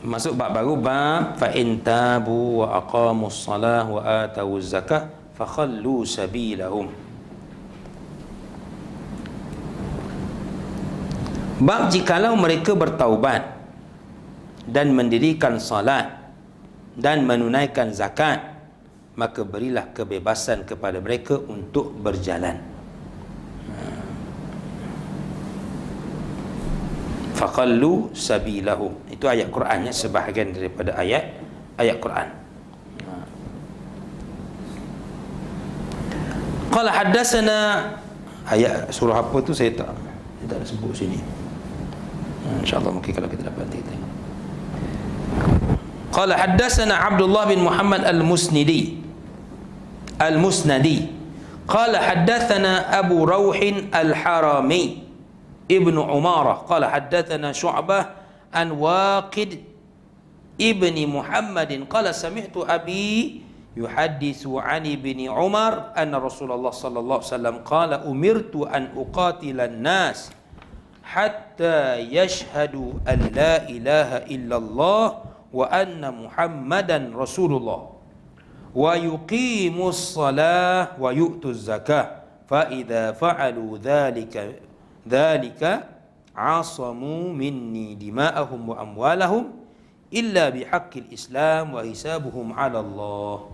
Masuk bab baru, bab fa in tabu wa aqamus salah wa atawuz zakah fakhallu sabilahum. Bab jikalau mereka bertaubat dan mendirikan salat dan menunaikan zakat, maka berilah kebebasan kepada mereka untuk berjalan. Faqallu sabilahum, itu ayat Qurannya, sebahagian daripada ayat Quran. Qala haddatsana, ayat surah apa tu saya tak ada sebut sini. InsyaAllah mungkin kalau kita dapat kita tengok. Qala haddatsana Abdullah bin Muhammad al-Musnadi qala haddatsana Abu Rauhin al-Harami Ibn Umarah qala haddatsana Syu'bah an Waqid ibni Muhammadin qala sami'tu abi yuhadditsu an ibni Umar anna Rasulullah sallallahu alaihi wasallam qala umirtu an uqatila an-nas hatta yashhadu an la ilaha illallah wa anna Muhammadan Rasulullah wa yuqimus salah wa yu'tuz zakah fa idza fa'alu dhalika asamu minni dima'ahum wa amwalahum illa bihaqqil Islam wa hisabuhum 'ala Allah.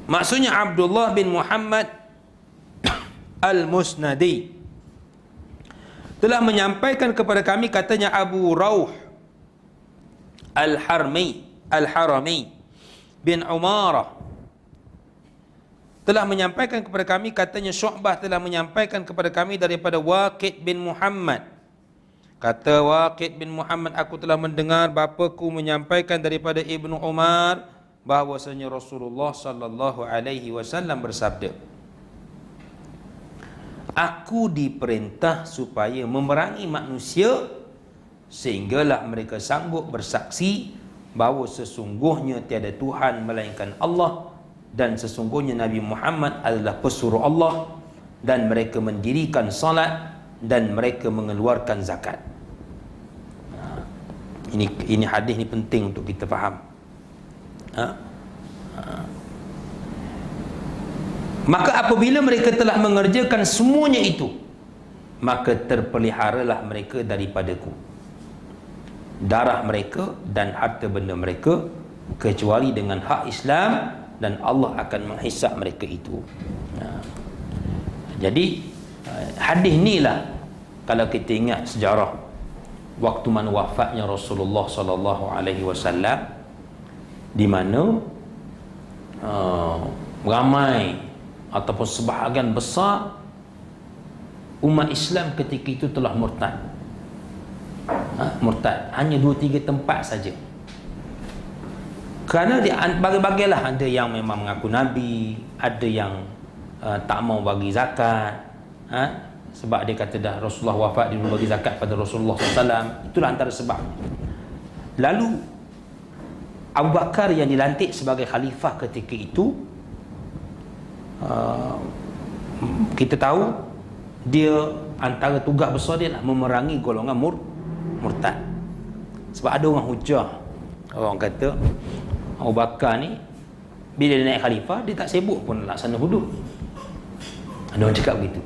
Maksudnya Abdullah bin Muhammad al-Musnadi telah menyampaikan kepada kami, katanya Abu Rauh al-Harami bin Umarah telah menyampaikan kepada kami, katanya Syu'bah telah menyampaikan kepada kami daripada Waqid bin Muhammad. Kata Waqid bin Muhammad, aku telah mendengar bapaku menyampaikan daripada Ibnu Umar bahwasanya Rasulullah sallallahu alaihi wasallam bersabda, aku diperintah supaya memerangi manusia sehinggalah mereka sanggup bersaksi bahawa sesungguhnya tiada Tuhan melainkan Allah dan sesungguhnya Nabi Muhammad adalah pesuruh Allah, dan mereka mendirikan salat dan mereka mengeluarkan zakat. Ini hadis ni penting untuk kita faham. Maka apabila mereka telah mengerjakan semuanya itu, maka terpeliharalah mereka daripadaku darah mereka dan harta benda mereka, kecuali dengan hak Islam, dan Allah akan menghisap mereka itu. Jadi hadis ni lah, kalau kita ingat sejarah waktu mana wafatnya Rasulullah sallallahu alaihi wasallam, di mana ramai ataupun sebahagian besar umat Islam ketika itu telah murtad. Murtad hanya 2-3 tempat saja. Kerana bagi-bagilah, ada yang memang mengaku Nabi, ada yang tak mau bagi zakat, sebab dia kata dah Rasulullah wafat, dia bagi zakat pada Rasulullah SAW. Itulah antara sebab. Lalu Abu Bakar yang dilantik sebagai khalifah ketika itu, kita tahu dia antara tugas besar dia nak memerangi golongan murtad. Sebab ada orang hujah, orang kata Abu Bakar ni bila dia naik khalifah, dia tak sibuk pun laksana hudud. Ada orang cakap begitu.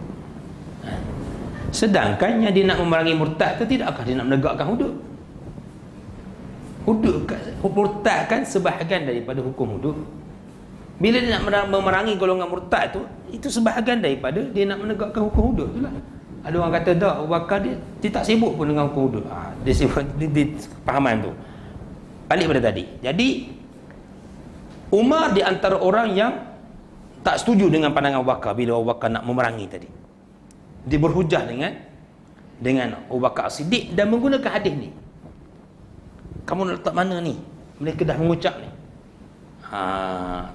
Sedangkan yang dia nak memerangi murtad tu, tidakkah dia nak menegakkan hudud? Murtad kan sebahagian daripada hukum hudud. Bila dia nak memerangi golongan murtad tu, itu sebahagian daripada dia nak menegakkan hukum hudud itulah. Ada orang kata dah, Abu Bakar dia tak sibuk pun dengan hukum hudud. Dia sibuk di pahaman tu. Balik pada tadi. Jadi Umar di antara orang yang tak setuju dengan pandangan Abu Bakar bila Abu Bakar nak memerangi tadi. Dia berhujah dengan Abu Bakar Siddiq dan menggunakan hadis ni. Kamu nak letak mana ni? Mereka dah mengucap ni.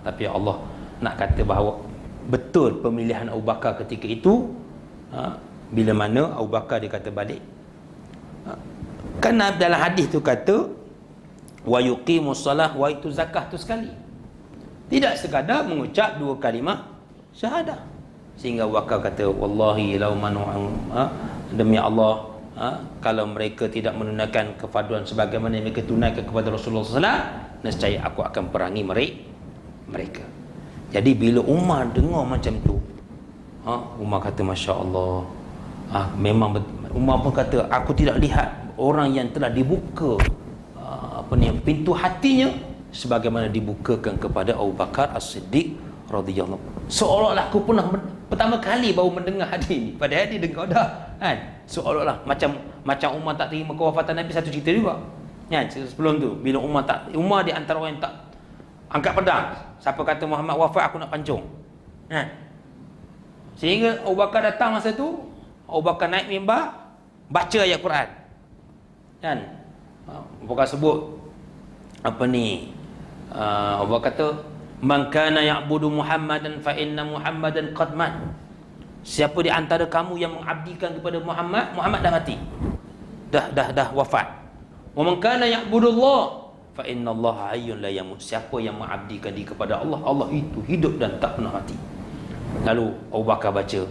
Tapi Allah nak kata bahawa betul pemilihan Abu Bakar ketika itu, bila mana Abu Bakar dia kata balik. Kan dalam hadis tu kata wa yuqimus salah wa itu zakah tu sekali. Tidak sekadar mengucap 2 kalimah syahadah. Sehingga Abu Bakar kata wallahi law manu demi Allah, kalau mereka tidak menunaikan kefaduan sebagaimana mereka tunaikan kepada Rasulullah SAW, nescaya aku akan perangi mereka. Jadi bila Umar dengar macam tu, Umar kata Masya Allah, memang Umar pun kata, aku tidak lihat orang yang telah dibuka pintu hatinya sebagaimana dibukakan kepada Abu Bakar As-Siddiq radhiyallahu. Seolah-olah aku pernah pertama kali baru mendengar hadis ni, padahal dia dengar dah kan. Seolah-olah macam Umar tak terima kewafatan Nabi, satu cerita juga kan. Sebelum tu bila Umar di antara orang yang tak angkat pedang, siapa kata Muhammad wafat aku nak pancung kan. Sehingga Abu Bakar datang masa tu, Abu Bakar naik mimbar baca ayat Quran kan. Abu Bakar sebut Abu Bakar kata, man kana ya'budu Muhammadan fa inna Muhammadan qad mat. Siapa di antara kamu yang mengabdikan kepada Muhammad, Muhammad dah mati, dah wafat. Wa man kana ya'budu Allah fa inna Allah hayyun la yamut. Siapa yang mengabdikan diri kepada Allah, Allah itu hidup dan tak pernah mati. Lalu Abu Bakar baca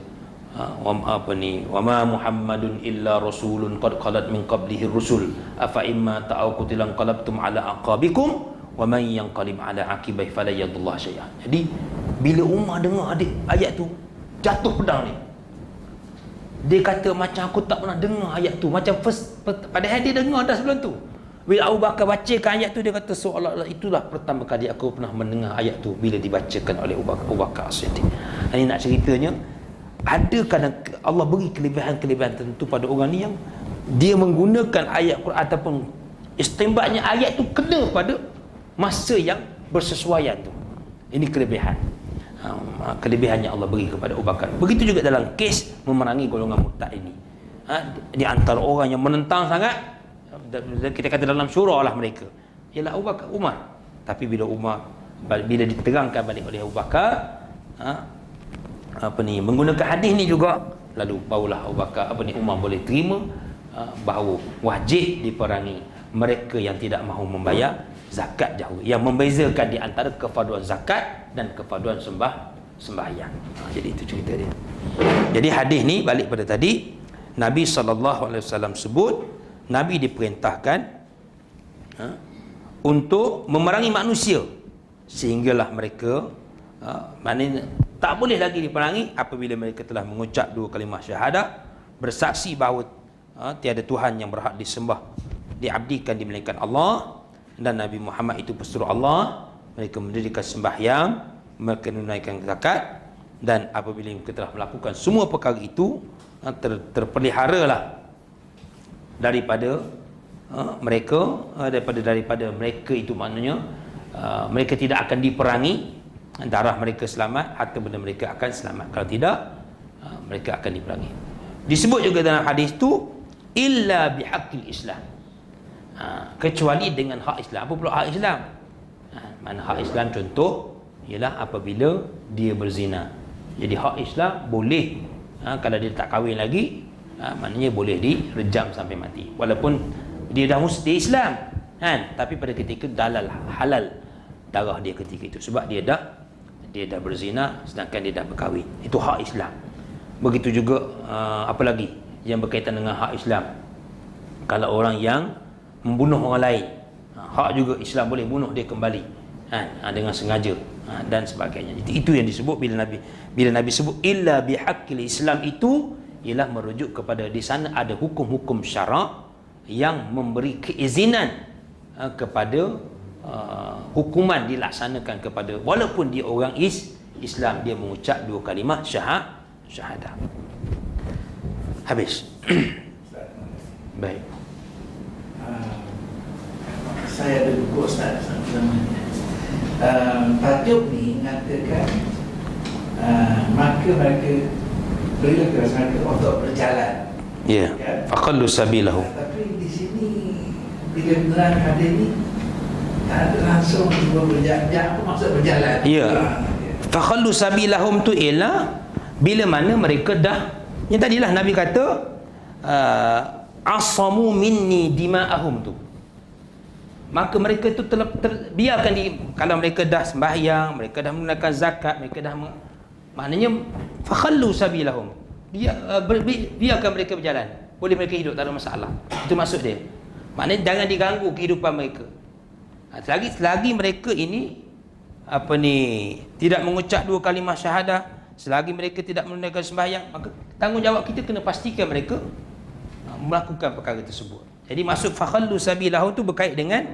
wa ma Muhammadun illa rasulun qad khalat min qablihi rusul afa imma ta'aw qutilan qalabtum ala aqabikum wa man yanqalib ala aqibai fala yadullah syai'an. Jadi bila Umar dengar ayat tu, jatuh pedang ni. Dia kata macam aku tak pernah dengar ayat tu, macam padahal dia dengar dah sebelum tu. Bila Abu Bakar bacakan ayat tu, dia kata seolah-olah itulah pertama kali aku pernah mendengar ayat tu bila dibacakan oleh Abu Bakar As-Siddiq. Ini nak ceritanya, ada kadang Allah beri kelebihan-kelebihan tertentu pada orang ni yang dia menggunakan ayat Quran ataupun istimbatnya ayat tu kena pada masa yang bersesuaian tu. Ini kelebihan yang Allah beri kepada Abu Bakar. Begitu juga dalam kes memerangi golongan murtad ini. Di antara orang yang menentang sangat, kita kata dalam syura lah mereka, ialah Abu Bakar, Umar. Tapi bila diterangkan balik oleh Abu Bakar, menggunakan hadis ni juga, lalu barulah Abu Bakar Umar boleh terima bahawa wajib diperangi mereka yang tidak mahu membayar zakat jauh, yang membezakan di antara kefaduan zakat dan kefaduan sembahyang. Jadi itu cerita dia. Jadi hadis ni balik pada tadi, Nabi SAW sebut Nabi diperintahkan untuk memerangi manusia sehinggalah mereka maknanya tak boleh lagi diperangi apabila mereka telah mengucap dua kalimah syahadah, bersaksi bahawa tiada Tuhan yang berhak disembah, diabdikan, dimelainkan Allah, dan Nabi Muhammad itu pesuruh Allah. Mereka mendirikan sembahyang, mereka menunaikan zakat, dan apabila mereka telah melakukan semua perkara itu, terpeliharalah daripada mereka itu, maknanya mereka tidak akan diperangi, darah mereka selamat, harta benda mereka akan selamat. Kalau tidak, mereka akan diperangi. Disebut juga dalam hadis tu, illa bihaqqil Islam, kecuali dengan hak Islam. Apa pula hak Islam? Mana hak Islam contoh ialah apabila dia berzina. Jadi hak Islam boleh, kalau dia tak kahwin lagi, maknanya boleh direjam sampai mati, walaupun dia dah dia Islam kan, tapi pada ketika halal darah dia ketika itu, sebab dia dah berzina sedangkan dia dah berkahwin. Itu hak Islam. Begitu juga apa lagi yang berkaitan dengan hak Islam, kalau orang yang membunuh orang lain, hak juga Islam boleh bunuh dia kembali dengan sengaja dan sebagainya. Itu yang disebut bila Nabi sebut illa bihaqqil Islam, itu ialah merujuk kepada di sana ada hukum-hukum syarak yang memberi keizinan kepada hukuman dilaksanakan kepada, walaupun dia orang Islam, dia mengucap dua kalimah syahadah. Habis. Baik. Saya ada buku Ustaz tajuk ni mengatakan maka mereka berilah keras mereka untuk berjalan. Ya. Faqallu sabilahu. Tapi di sini bila menerang hadis ni tak ada langsung berjalan. Apa maksud berjalan? Ya. Faqallu sabilahum tu ialah bila mana mereka dah, yang tadilah Nabi kata asamu minni dima'ahum tu, maka mereka tu biarkan kalau mereka dah sembahyang, mereka dah menunaikan zakat, mereka dah maknanya fakhallu sabilahum, biarkan mereka berjalan. boleh mereka hidup, tak ada masalah. Itu maksud dia. Maknanya jangan diganggu kehidupan mereka. Selagi mereka ini tidak mengucap 2 kalimah syahadah, selagi mereka tidak menunaikan sembahyang, maka tanggungjawab kita kena pastikan mereka melakukan perkara tersebut. Jadi maksud fakhallu sabilahum tu berkait dengan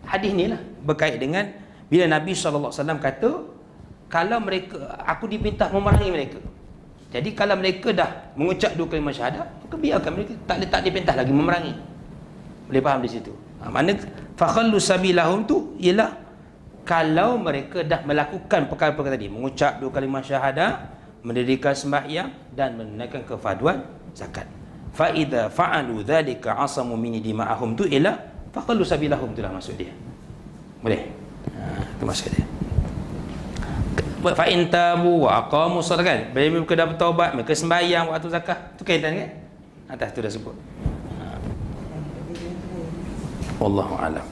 hadis ni lah, berkait dengan bila Nabi SAW kata, kalau mereka, aku diperintah memerangi mereka. Jadi kalau mereka dah mengucap 2 kalimah syahadah, maka biarkan mereka, tak diperintah lagi memerangi. Boleh faham di situ? Makna fakhallu sabilahum tu ialah kalau mereka dah melakukan perkara-perkara tadi, mengucap 2 kalimah syahadah, mendirikan sembahyang dan menunaikan kefarduan zakat. Fa idza fa'alu dzalika 'asamu min dima'ahum tu ialah fakhallu sabilahum, itulah maksud dia. Boleh? Itu maksud dia. Fa in tabu wa aqamu shalah, kan? Bila mereka dah bertaubat, mereka sembahyang, waktu zakat, tu kaitan kan? Atas tu dah sebut. Wallahu a'lam.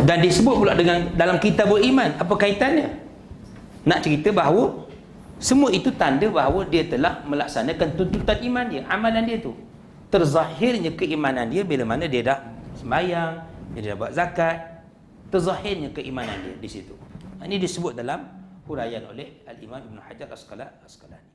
Dan disebut pula dengan dalam kitabul iman, apa kaitannya? Nak cerita bahawa semua itu tanda bahawa dia telah melaksanakan tuntutan iman dia, amalan dia tu. Terzahirnya keimanan dia bila mana dia dah sembahyang, dia dah buat zakat, terzahirnya keimanan dia di situ. Ini disebut dalam huraian oleh Al-Imam Ibn Hajar Asqalani.